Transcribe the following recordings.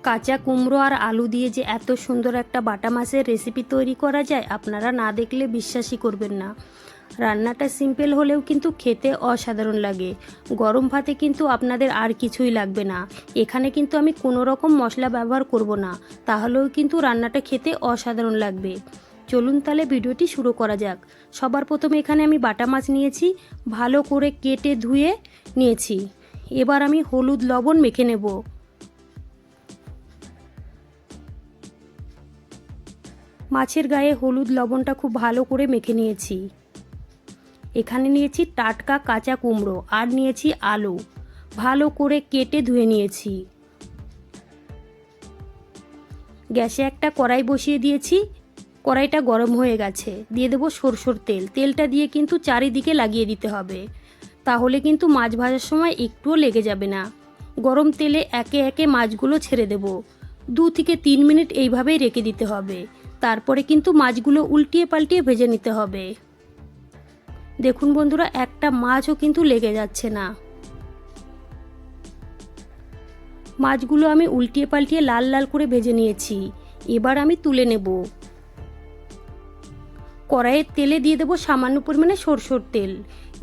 কাঁচা কুমড়ো আর আলু দিয়ে যে এত সুন্দর একটা বাটা মাছের রেসিপি তৈরি করা যায় আপনারা না দেখলে বিশ্বাসই করবেন না। রান্নাটা সিম্পল হলেও কিন্তু খেতে অসাধারণ লাগে। গরম ভাতে কিন্তু আপনাদের আর কিছুই লাগবে না। এখানে কিন্তু আমি কোনো রকম মশলা ব্যবহার করব না, তাহলেও কিন্তু রান্নাটা খেতে অসাধারণ লাগবে। চলুন তাহলে ভিডিওটি শুরু করা যাক। সবার প্রথমে এখানে আমি বাটা মাছ নিয়েছি, ভালো করে কেটে ধুয়ে নিয়েছি। এবার আমি হলুদ লবণ মেখে নেব। মাছের গায়ে হলুদ লবণটা খুব ভালো করে মেখে নিয়েছি। এখানে নিয়েছি টাটকা কাঁচা কুমড়ো আর নিয়েছি আলু, ভালো করে কেটে ধুয়ে নিয়েছি। গ্যাসে একটা কড়াই বসিয়ে দিয়েছি, কড়াইটা গরম হয়ে গেছে। দিয়ে দেবো সরষের তেল। তেলটা দিয়ে কিন্তু চারিদিকে লাগিয়ে দিতে হবে, তাহলে কিন্তু মাছ ভাজার সময় একটুও লেগে যাবে না। গরম তেলে একে একে মাছগুলো ছেড়ে দেব। 2 থেকে 3 মিনিট এইভাবেই রেখে দিতে হবে। তারপরে কিন্তু মাছগুলো উল্টিয়ে পাল্টিয়ে ভেজে নিতে হবে। দেখুন বন্ধুরা, একটা মাছও কিন্তু লেগে যাচ্ছে না। মাছগুলো আমি উল্টিয়ে পাল্টিয়ে লাল লাল করে ভেজে নিয়েছি। এবার আমি তুলে নেব। কড়াইয়ের তেলে দিয়ে দেবো সামান্য পরিমাণে সরষের তেল,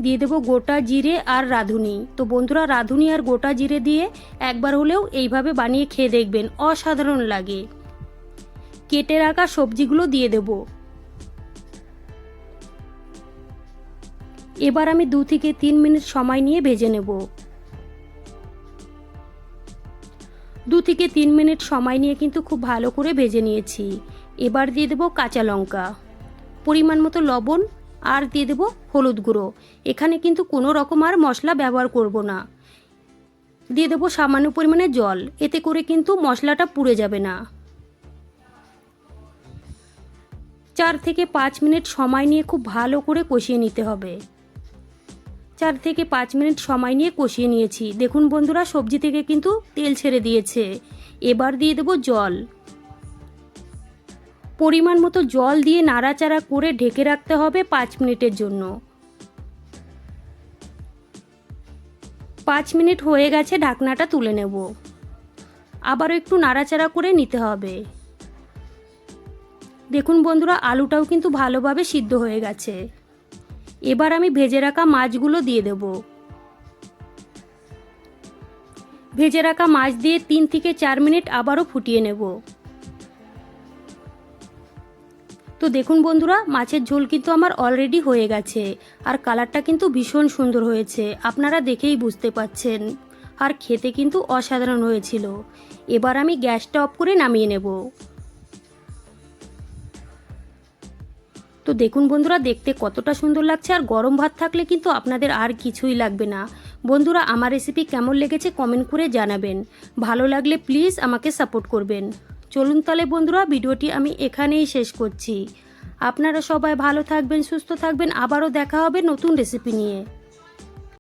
দিয়ে দেবো গোটা জিরে আর রাঁধুনি। তো বন্ধুরা, রাঁধুনি আর গোটা জিরে দিয়ে একবার হলেও এইভাবে বানিয়ে খেয়ে দেখবেন, অসাধারণ লাগে। কেটে রাখা সবজিগুলো দিয়ে দেব। এবার আমি 2 থেকে 3 মিনিট সময় নিয়ে ভেজে নেব। 2 থেকে 3 মিনিট সময় নিয়ে কিন্তু খুব ভালো করে ভেজে নিয়েছি। এবার দিয়ে দেবো কাঁচা লঙ্কা, পরিমাণ মতো লবণ আর দিয়ে দেবো হলুদ গুঁড়ো। এখানে কিন্তু কোনো রকম আর মশলা ব্যবহার করব না। দিয়ে দেবো সামান্য পরিমাণে জল, এতে করে কিন্তু মশলাটা পুড়ে যাবে না। 4 থেকে 5 মিনিট সময় নিয়ে খুব ভালো করে কষিয়ে নিতে হবে। 4 থেকে 5 মিনিট সময় নিয়ে কষিয়ে নিয়েছি। দেখুন বন্ধুরা, সবজি থেকে কিন্তু তেল ছেড়ে দিয়েছে। এবার দিয়ে দেবো জল। পরিমাণ মতো জল দিয়ে নাড়াচাড়া করে ঢেকে রাখতে হবে 5 মিনিটের জন্য। 5 মিনিট হয়ে গেছে, ঢাকনাটা তুলে নেব। আবারও একটু নাড়াচাড়া করে নিতে হবে। দেখুন বন্ধুরা, আলুটাও কিন্তু ভালোভাবে সিদ্ধ হয়ে গেছে। এবার আমি ভেজে রাখা মাছগুলো দিয়ে দেব। ভেজে রাখা মাছ দিয়ে 3 থেকে 4 মিনিট আবারও ফুটিয়ে নেব। তো দেখুন বন্ধুরা, মাছের ঝোল কিন্তু আমার অলরেডি হয়ে গেছে আর কালারটা কিন্তু ভীষণ সুন্দর হয়েছে, আপনারা দেখেই বুঝতে পাচ্ছেন। আর খেতে কিন্তু অসাধারণ হয়েছিল। এবার আমি গ্যাসটা অফ করে নামিয়ে নেব। তো দেখুন বন্ধুরা, দেখতে কতটা সুন্দর লাগছে। আর গরম ভাত থাকলে কিন্তু আপনাদের আর কিছুই লাগবে না। বন্ধুরা, আমার রেসিপি কেমন লেগেছে কমেন্ট করে জানাবেন। ভালো লাগলে প্লিজ আমাকে সাপোর্ট করবেন। চলুন তাহলে বন্ধুরা, ভিডিওটি আমি এখানেই শেষ করছি। আপনারা সবাই ভালো থাকবেন, সুস্থ থাকবেন। আবারও দেখা হবে নতুন রেসিপি নিয়ে।